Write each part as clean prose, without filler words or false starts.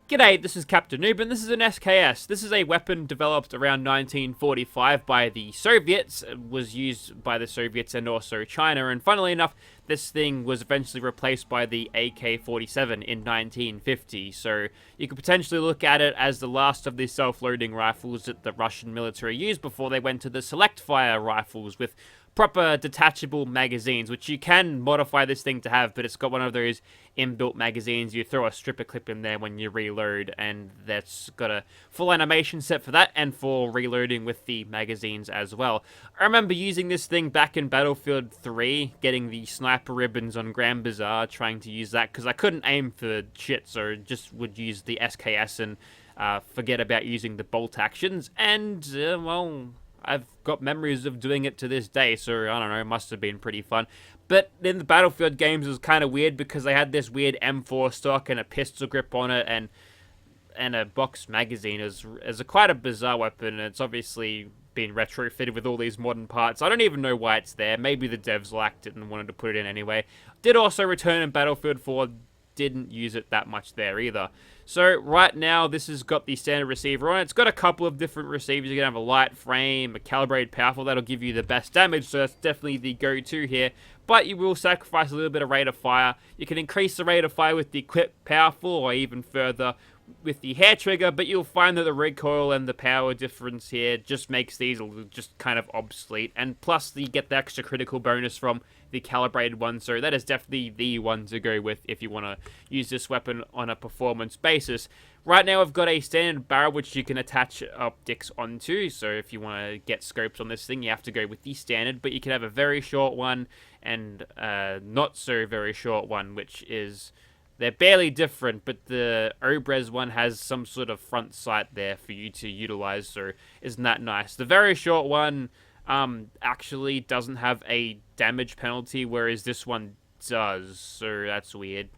G'day, this is Captainoob, and this is an SKS. This is a weapon developed around 1945 by the Soviets. It was used by the Soviets and also China, and funnily enough, this thing was eventually replaced by the AK-47 in 1950, so you could potentially look at it as the last of the self-loading rifles that the Russian military used before they went to the select-fire rifles with proper detachable magazines, which you can modify this thing to have, but it's got one of those inbuilt magazines. You throw a stripper clip in there when you reload, and that's got a full animation set for that and for reloading with the magazines as well. I remember using this thing back in Battlefield 3, getting the sniper ribbons on Grand Bazaar, trying to use that because I couldn't aim for shit, so just would use the SKS and forget about using the bolt actions, and well, I've got memories of doing it to this day, so I don't know, it must have been pretty fun. But in the Battlefield games, it was kind of weird because they had this weird M4 stock and a pistol grip on it and a box magazine as quite a bizarre weapon, and it's obviously been retrofitted with all these modern parts. I don't even know why it's there. Maybe the devs liked it and wanted to put it in anyway. Did also return in Battlefield 4, didn't use it that much there either. So right now, this has got the standard receiver on it. It's got a couple of different receivers. You can have a light frame, a calibrated powerful. That'll give you the best damage, so that's definitely the go-to here. But you will sacrifice a little bit of rate of fire. You can increase the rate of fire with the equipped powerful, or even further with the hair trigger, but you'll find that the recoil and the power difference here just makes these just kind of obsolete. And plus, you get the extra critical bonus from the calibrated one, so that is definitely the one to go with if you want to use this weapon on a performance basis. Right now, I've got a standard barrel which you can attach optics onto, so if you want to get scopes on this thing, you have to go with the standard, but you can have a very short one and not so very short one, which is... they're barely different, but the Obrez one has some sort of front sight there for you to utilize, so isn't that nice? The very short one actually doesn't have a damage penalty, whereas this one does, so that's weird.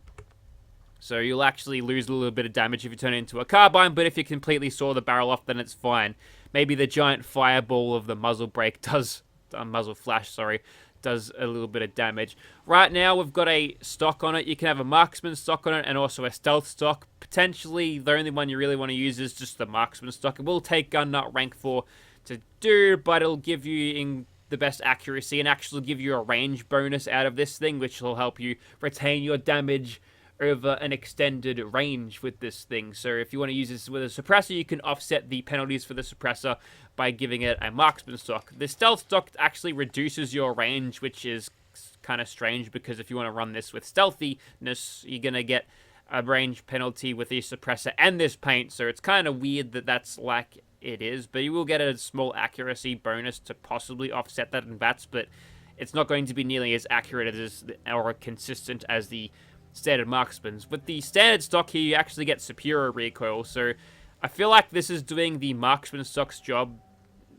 So you'll actually lose a little bit of damage if you turn it into a carbine, but if you completely saw the barrel off, then it's fine. Maybe the giant fireball of the muzzle brake does, muzzle flash, sorry, does a little bit of damage. Right now, we've got a stock on it. You can have a marksman stock on it and also a stealth stock. Potentially, the only one you really want to use is just the marksman stock. It will take gun nut rank 4 to do, but it'll give you in the best accuracy and actually give you a range bonus out of this thing, which will help you retain your damage over an extended range with this thing. So if you want to use this with a suppressor, you can offset the penalties for the suppressor by giving it a marksman stock. The stealth stock actually reduces your range, which is kind of strange because if you want to run this with stealthiness, you're going to get a range penalty with the suppressor and this paint, so it's kind of weird that that's like it is, but you will get a small accuracy bonus to possibly offset that in VATS, but it's not going to be nearly as accurate as or consistent as the standard marksmans. With the standard stock here, you actually get superior recoil, so I feel like this is doing the marksman stock's job,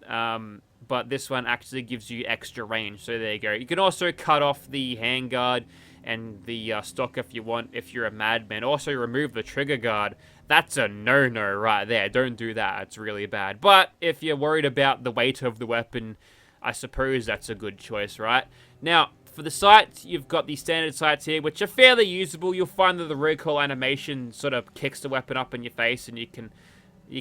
but this one actually gives you extra range, so there you go. You can also cut off the handguard and the stock if you want, if you're a madman. Also remove the trigger guard. That's a no-no right there. Don't do that. It's really bad. But if you're worried about the weight of the weapon, I suppose that's a good choice, right? Now, for the sights, you've got the standard sights here, which are fairly usable. You'll find that the recoil animation sort of kicks the weapon up in your face, and you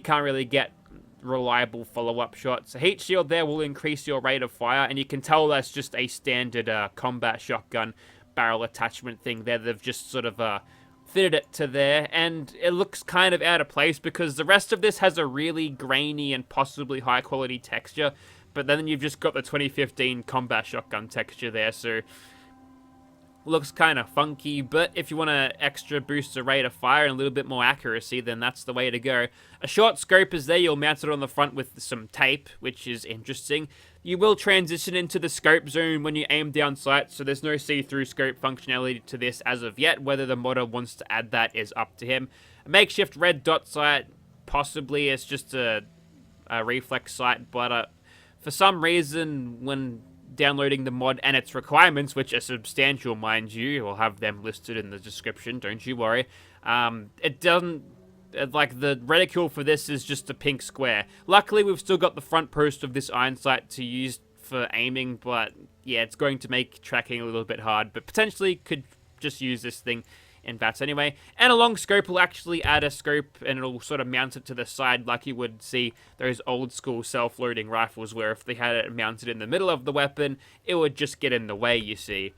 can't really get reliable follow-up shots. A heat shield there will increase your rate of fire, and you can tell that's just a standard combat shotgun barrel attachment thing there. They've just sort of fitted it to there, and it looks kind of out of place because the rest of this has a really grainy and possibly high-quality texture, but then you've just got the 2015 combat shotgun texture there, so looks kind of funky. But if you want to extra boost the rate of fire and a little bit more accuracy, then that's the way to go. A short scope is there. You'll mount it on the front with some tape, which is interesting. You will transition into the scope zone when you aim down sight, so there's no see-through scope functionality to this as of yet. Whether the modder wants to add that is up to him. A makeshift red dot sight, possibly. It's just a reflex sight, but for some reason, when downloading the mod and its requirements, which are substantial, mind you, we'll have them listed in the description, don't you worry, it doesn't, like, the reticule for this is just a pink square. Luckily, we've still got the front post of this iron sight to use for aiming, but yeah, it's going to make tracking a little bit hard, but potentially could just use this thing in bats anyway. And a long scope will actually add a scope, and it'll sort of mount it to the side like you would see those old school self-loading rifles, where if they had it mounted in the middle of the weapon, it would just get in the way, you see.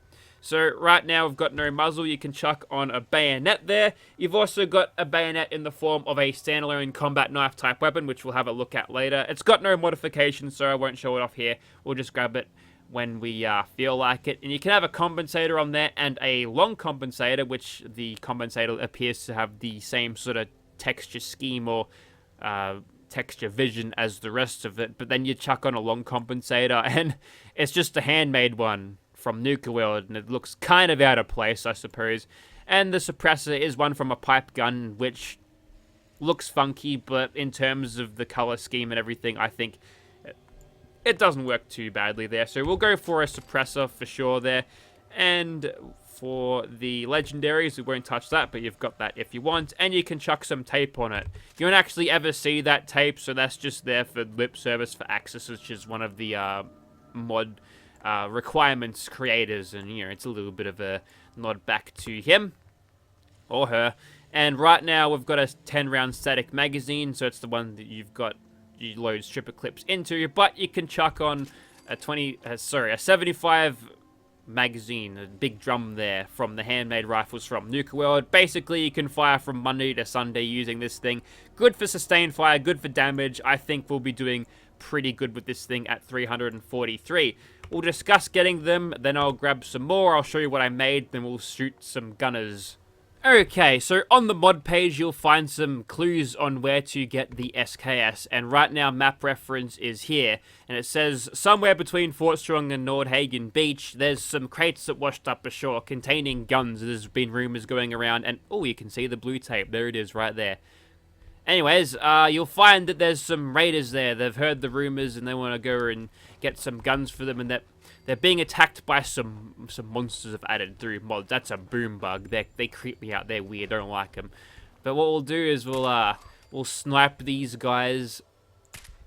So right now we've got no muzzle. You can chuck on a bayonet there. You've also got a bayonet in the form of a standalone combat knife type weapon, which we'll have a look at later. It's got no modifications, so I won't show it off here. We'll just grab it when we feel like it. And you can have a compensator on there and a long compensator, which the compensator appears to have the same sort of texture scheme or texture vision as the rest of it. But then you chuck on a long compensator and it's just a handmade one from Nuka, and it looks kind of out of place, I suppose. And the suppressor is one from a pipe gun, which looks funky, but in terms of the color scheme and everything, I think it doesn't work too badly there. So we'll go for a suppressor for sure there. And for the Legendaries, we won't touch that, but you've got that if you want. And you can chuck some tape on it. You won't actually ever see that tape, so that's just there for lip service for Axis, which is one of the mod requirements creators, and you know, it's a little bit of a nod back to him or her. And right now we've got a 10-round static magazine, so it's the one that you load stripper clips into, but you can chuck on a 75 magazine, a big drum there from the handmade rifles from Nuka. Basically, you can fire from Monday to Sunday using this thing. Good for sustained fire, good for damage. I think we'll be doing pretty good with this thing at 343. We'll discuss getting them, then I'll grab some more, I'll show you what I made, then we'll shoot some gunners. Okay, so on the mod page, you'll find some clues on where to get the SKS, and right now map reference is here, and it says somewhere between Fort Strong and Nordhagen Beach, there's some crates that washed up ashore containing guns. There's been rumors going around, and oh, you can see the blue tape, there it is right there. Anyways, you'll find that there's some raiders there. They've heard the rumors and they want to go and get some guns for them, and that they're being attacked by some monsters I've added through mods. That's a boom bug. They creep me out. They're weird. I don't like them. But what we'll do is we'll snipe these guys.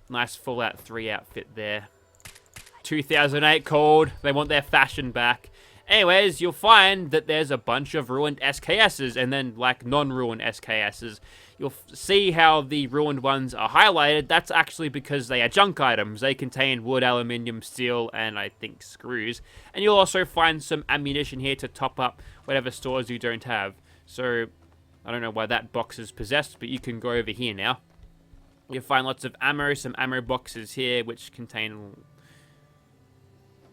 Nice Fallout 3 outfit there. 2008 code. They want their fashion back. Anyways, you'll find that there's a bunch of ruined SKSs and then like non-ruined SKSs. You'll see how the ruined ones are highlighted. That's actually because they are junk items. They contain wood, aluminium, steel, and I think screws. And you'll also find some ammunition here to top up whatever stores you don't have. So, I don't know why that box is possessed, but you can go over here now. You'll find lots of ammo, some ammo boxes here, which contain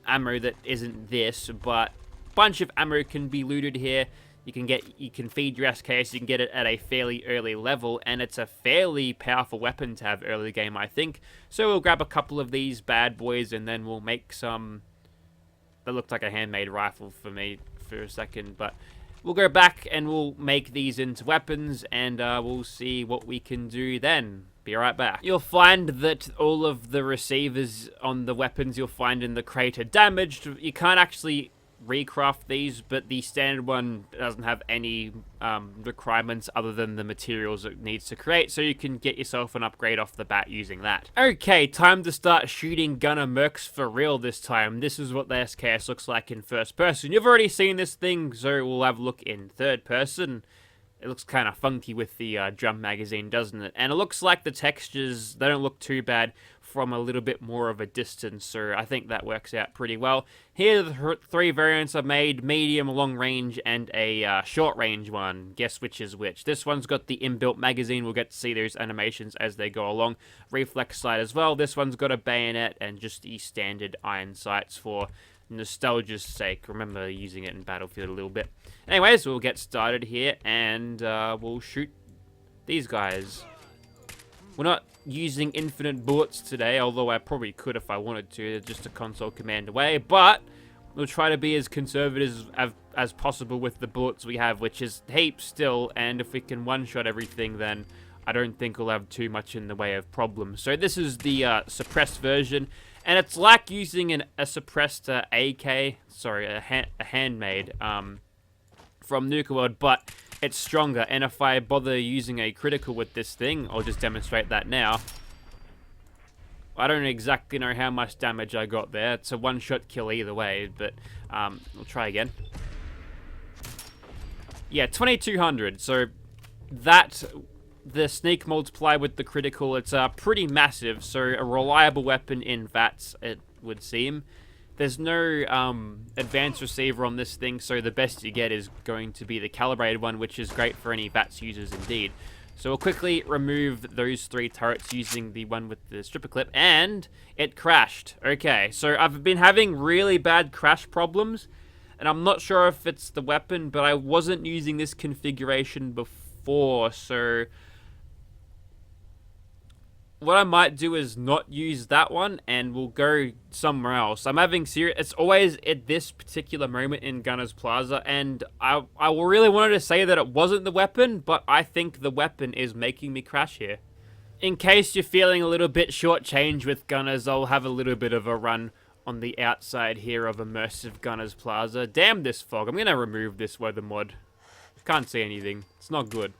ammo that isn't this, but a bunch of ammo can be looted here. You can feed your SKS, you can get it at a fairly early level, and it's a fairly powerful weapon to have early game, I think. So we'll grab a couple of these bad boys, and then we'll make some. That looked like a handmade rifle for me for a second, but we'll go back and we'll make these into weapons, and we'll see what we can do then. Be right back. You'll find that all of the receivers on the weapons you'll find in the crate are damaged. You can't actually recraft these, but the standard one doesn't have any requirements other than the materials it needs to create, so you can get yourself an upgrade off the bat using that. Okay, time to start shooting gunner mercs for real this time. This is what the SKS looks like in first person. You've already seen this thing, so we'll have a look in third person. It looks kind of funky with the drum magazine, doesn't it? And it looks like the textures, they don't look too bad from a little bit more of a distance, so I think that works out pretty well. Here are the three variants I've made: medium, long range, and a short range one. Guess which is which. This one's got the inbuilt magazine. We'll get to see those animations as they go along. Reflex sight as well. This one's got a bayonet and just the standard iron sights for nostalgia's sake. Remember using it in Battlefield a little bit. Anyways, we'll get started here, and we'll shoot these guys. We're not using infinite bullets today, although I probably could if I wanted to, just a console command away, but we'll try to be as conservative as possible with the bullets we have, which is heaps still, and if we can one-shot everything, then I don't think we'll have too much in the way of problems. So this is the suppressed version, and it's like using a suppressed AK, sorry, a handmade from Nuka, but it's stronger. And if I bother using a critical with this thing, I'll just demonstrate that now. I don't exactly know how much damage I got there. It's a one-shot kill either way, but we'll try again. Yeah, 2200. So that, the sneak multiplier with the critical, it's pretty massive. So a reliable weapon in VATS, it would seem. There's no advanced receiver on this thing, so the best you get is going to be the calibrated one, which is great for any VATS users indeed. So we'll quickly remove those 3 turrets using the one with the stripper clip, and it crashed. Okay, so I've been having really bad crash problems, and I'm not sure if it's the weapon, but I wasn't using this configuration before, so what I might do is not use that one, and we'll go somewhere else. I'm having serious... It's always at this particular moment in Gunner's Plaza, and I really wanted to say that it wasn't the weapon, but I think the weapon is making me crash here. In case you're feeling a little bit shortchanged with Gunners, I'll have a little bit of a run on the outside here of Immersive Gunner's Plaza. Damn this fog. I'm going to remove this weather mod. Can't see anything. It's not good.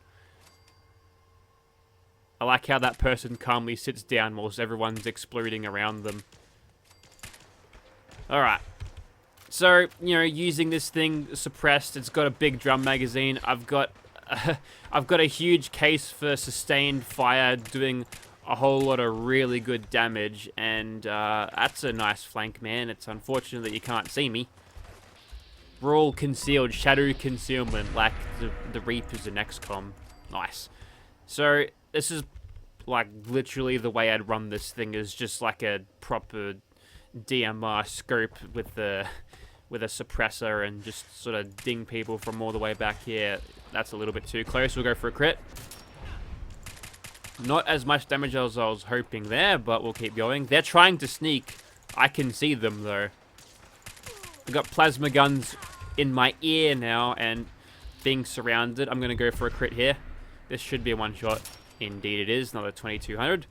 I like how that person calmly sits down whilst everyone's exploding around them. Alright. So, you know, using this thing suppressed, it's got a big drum magazine. I've got a huge case for sustained fire doing a whole lot of really good damage. And that's a nice flank, man. It's unfortunate that you can't see me. We're all concealed. Shadow concealment, like the Reapers in XCOM. Nice. So... this is, like, literally the way I'd run this thing, is just like a proper DMR scope with a suppressor and just sort of ding people from all the way back here. That's a little bit too close. We'll go for a crit. Not as much damage as I was hoping there, but we'll keep going. They're trying to sneak. I can see them, though. I've got plasma guns in my ear now and being surrounded. I'm going to go for a crit here. This should be a one-shot. Indeed it is, another 2200.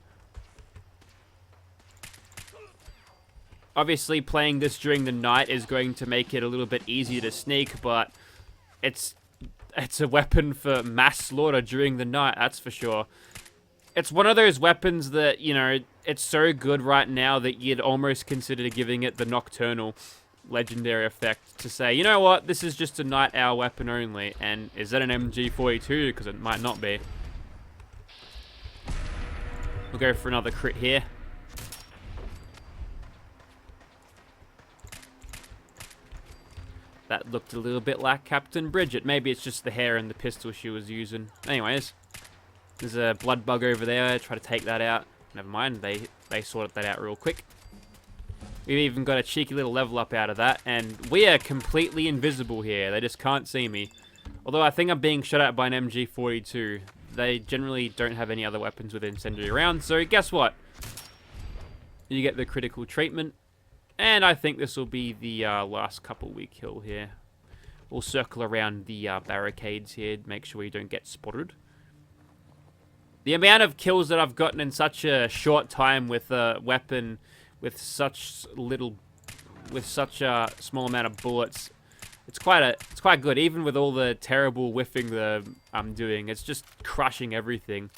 Obviously, playing this during the night is going to make it a little bit easier to sneak, but it's a weapon for mass slaughter during the night, that's for sure. It's one of those weapons that, you know, it's so good right now that you'd almost consider giving it the Nocturnal legendary effect to say, you know what, this is just a night owl weapon only. And is that an MG42? Because it might not be. We'll go for another crit here. That looked a little bit like Captain Bridget. Maybe it's just the hair and the pistol she was using. Anyways, there's a blood bug over there. Try to take that out. Never mind, they sorted that out real quick. We've even got a cheeky little level up out of that, and we are completely invisible here. They just can't see me. Although I think I'm being shot at by an MG42. They generally don't have any other weapons with incendiary rounds, so guess what? You get the critical treatment, and I think this will be the last couple week kill here. We'll circle around the barricades here, make sure we don't get spotted. The amount of kills that I've gotten in such a short time with a weapon with such a small amount of bullets, it's quite good. Even with all the terrible whiffing that I'm doing, it's just crushing everything.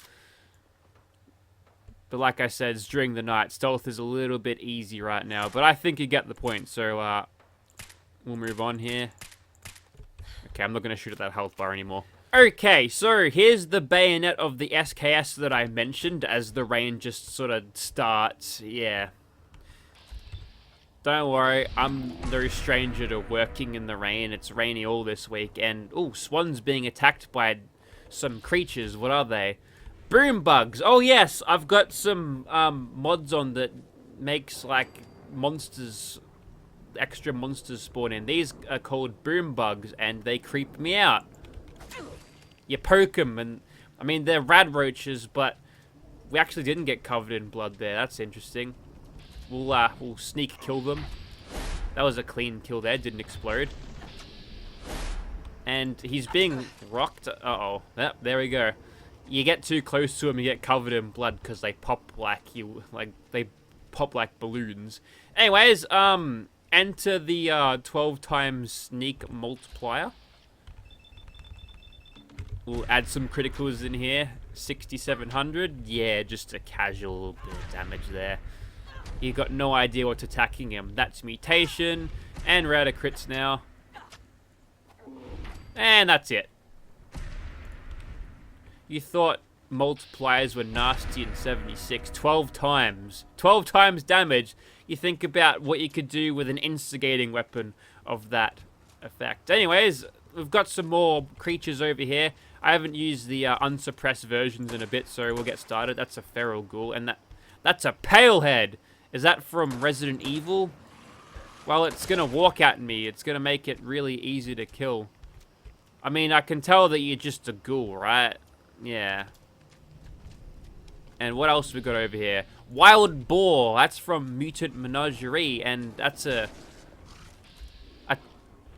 But like I said, it's during the night. Stealth is a little bit easy right now, but I think you get the point. So we'll move on here. Okay, I'm not going to shoot at that health bar anymore. Okay, so here's the bayonet of the SKS that I mentioned as the rain just sort of starts. Yeah. Don't worry, I'm no stranger to working in the rain. It's rainy all this week, and oh, Swan's being attacked by some creatures. What are they? Boom bugs. Oh yes, I've got some mods on that makes like monsters, extra monsters spawn in. These are called boom bugs, and they creep me out. You poke them, and I mean they're rad roaches, but we actually didn't get covered in blood there. That's interesting. We'll sneak kill them. That was a clean kill there, didn't explode. And he's being rocked. Uh-oh. Yep, there we go. You get too close to him, you get covered in blood because they pop like balloons. Anyways, enter the 12 times sneak multiplier. We'll add some criticals in here. 6,700. Yeah, just a casual bit of damage there. You got no idea what's attacking him. That's mutation, and we're out of crits now. And that's it. You thought multipliers were nasty in 76. 12 times. 12 times damage. You think about what you could do with an instigating weapon of that effect. Anyways, we've got some more creatures over here. I haven't used the unsuppressed versions in a bit, so we'll get started. That's a feral ghoul, and that's a palehead. Is that from Resident Evil? Well, it's gonna walk at me. It's gonna make it really easy to kill. I mean, I can tell that you're just a ghoul, right? Yeah. And what else we got over here? Wild boar. That's from Mutant Menagerie, and that's a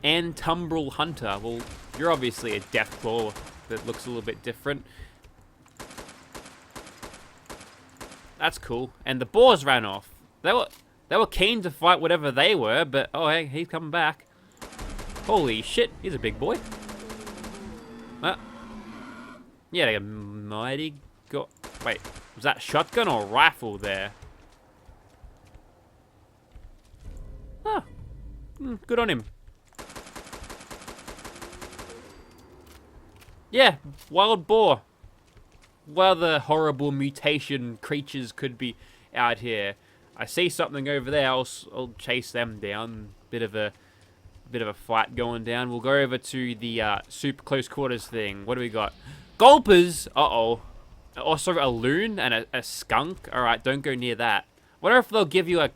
Antumbrel hunter. Well, you're obviously a deathclaw that looks a little bit different. That's cool. And the boars ran off. They were keen to fight whatever they were, but oh hey, he's coming back. Holy shit, he's a big boy. Yeah, like a mighty god. Wait, was that shotgun or rifle there? Huh. Good on him. Yeah, wild boar. Well, the horrible mutation creatures could be out here. I see something over there. I'll chase them down. Bit of a fight going down. We'll go over to the super close quarters thing. What do we got? Gulpers. Uh-oh. Also a loon and a skunk. All right, don't go near that. Wonder if they'll give you if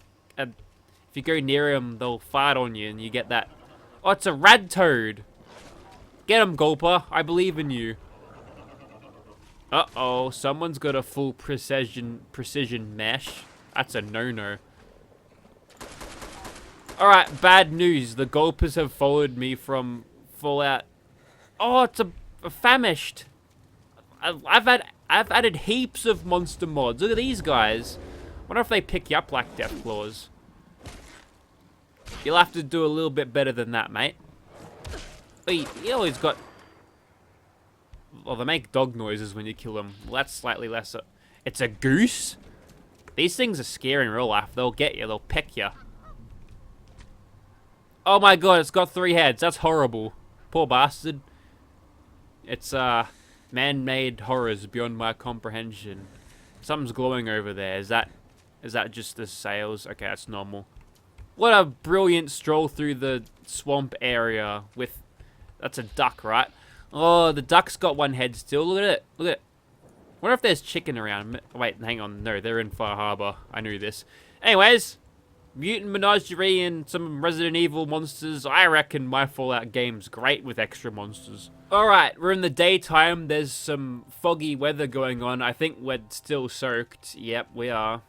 you go near them, they'll fart on you and you get that. Oh, it's a rad toad. Get him, Gulper. I believe in you. Uh-oh, someone's got a full precision mesh. That's a no-no. Alright, bad news. The Gulpers have followed me from Fallout. Oh, it's a famished. I've added heaps of monster mods. Look at these guys. Wonder if they pick you up like Deathclaws. You'll have to do a little bit better than that, mate. He always got... Well, they make dog noises when you kill them. Well, that's slightly lesser. It's a goose? These things are scary in real life. They'll get you. They'll peck you. Oh my god, it's got 3 heads. That's horrible. Poor bastard. It's, man-made horrors beyond my comprehension. Something's glowing over there. Is that just the sails? Okay, that's normal. What a brilliant stroll through the swamp area with... That's a duck, right? Oh, the duck's got 1 head still. Look at it. Look at it. Wonder if there's chicken around. Wait, hang on. No, they're in Far Harbor. I knew this. Anyways, Mutant Menagerie and some Resident Evil monsters. I reckon my Fallout game's great with extra monsters. Alright, we're in the daytime. There's some foggy weather going on. I think we're still soaked. Yep, we are.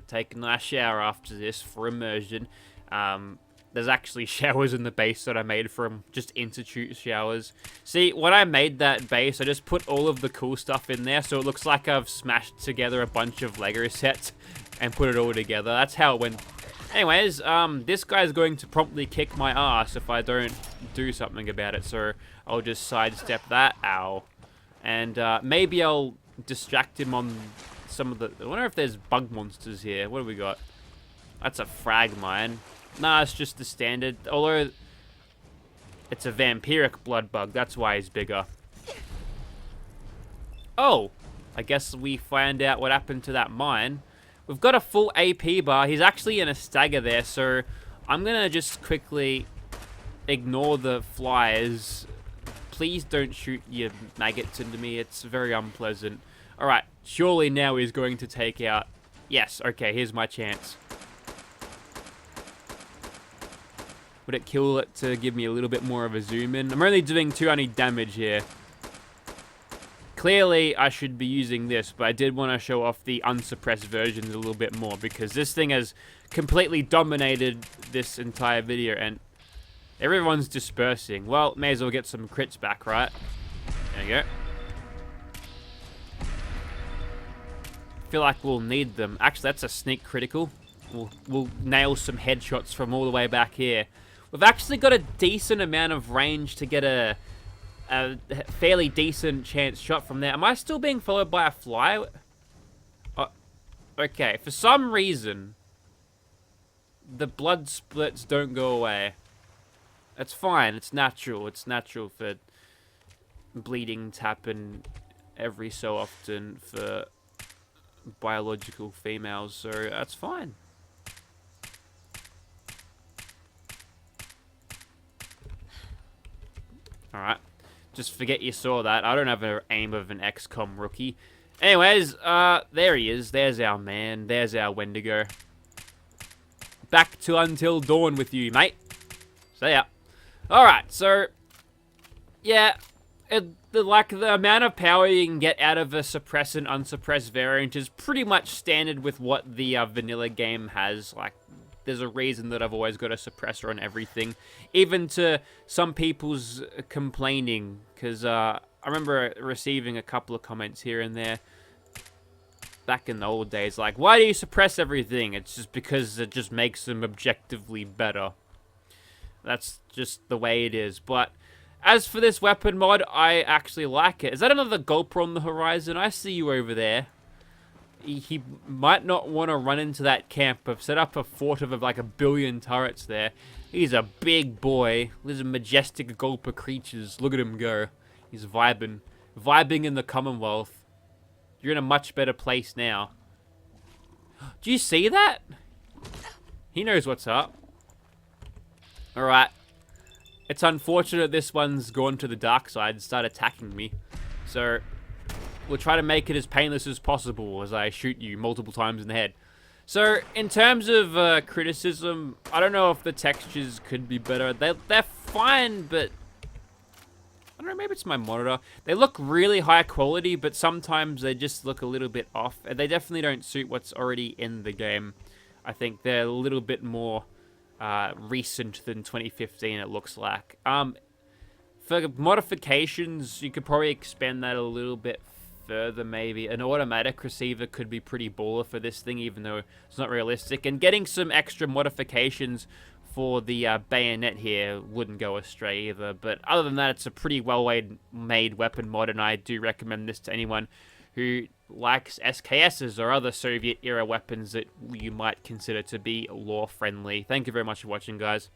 Take a nice shower after this for immersion. There's actually showers in the base that I made from just institute showers. See, when I made that base, I just put all of the cool stuff in there, so it looks like I've smashed together a bunch of Lego sets and put it all together. That's how it went. Anyways, this guy's going to promptly kick my ass if I don't do something about it, so I'll just sidestep that. Ow. And maybe I'll distract him on some of the... I wonder if there's bug monsters here. What do we got? That's a frag mine. Nah, it's just the standard. Although, it's a vampiric blood bug. That's why he's bigger. Oh, I guess we find out what happened to that mine. We've got a full AP bar. He's actually in a stagger there, so I'm going to just quickly ignore the flies. Please don't shoot your maggots into me. It's very unpleasant. Alright, surely now he's going to take out... Yes, okay, here's my chance. Would it kill it to give me a little bit more of a zoom in? I'm only doing 200 damage here. Clearly, I should be using this, but I did want to show off the unsuppressed versions a little bit more, because this thing has completely dominated this entire video, and everyone's dispersing. Well, may as well get some crits back, right? There you go. Feel like we'll need them. Actually, that's a sneak critical. We'll nail some headshots from all the way back here. We've actually got a decent amount of range to get a fairly decent chance shot from there. Am I still being followed by a fly? Oh, okay, for some reason, the blood splits don't go away. It's fine. It's natural. It's natural for bleeding to happen every so often for biological females, so that's fine. Alright. Just forget you saw that. I don't have an aim of an XCOM rookie. Anyways, there he is. There's our man. There's our Wendigo. Back to Until Dawn with you, mate. See ya. Alright, so... yeah, the amount of power you can get out of a suppressed and unsuppressed variant is pretty much standard with what the vanilla game has. Like, there's a reason that I've always got a suppressor on everything. Even to some people's complaining, because I remember receiving a couple of comments here and there back in the old days, like, why do you suppress everything? It's just because it just makes them objectively better. That's just the way it is. But as for this weapon mod, I actually like it. Is that another gulper on the horizon? I see you over there. He might not want to run into that camp. I've set up a fort of like 1 billion turrets there. He's a big boy. These are majestic gulper creatures. Look at him go. He's vibing. Vibing in the Commonwealth. You're in a much better place now. Do you see that? He knows what's up. Alright. It's unfortunate this one's gone to the dark side and started attacking me. So, we'll try to make it as painless as possible as I shoot you multiple times in the head. So, in terms of criticism, I don't know if the textures could be better. They're fine, but... I don't know, maybe it's my monitor. They look really high quality, but sometimes they just look a little bit off. And they definitely don't suit what's already in the game. I think they're a little bit more recent than 2015, it looks like. For modifications, you could probably expand that a little bit further, maybe. An automatic receiver could be pretty baller for this thing, even though it's not realistic. And getting some extra modifications for the Bayonet here wouldn't go astray either. But other than that, it's a pretty well-made weapon mod, and I do recommend this to anyone who likes SKSs or other Soviet-era weapons that you might consider to be lore-friendly. Thank you very much for watching, guys.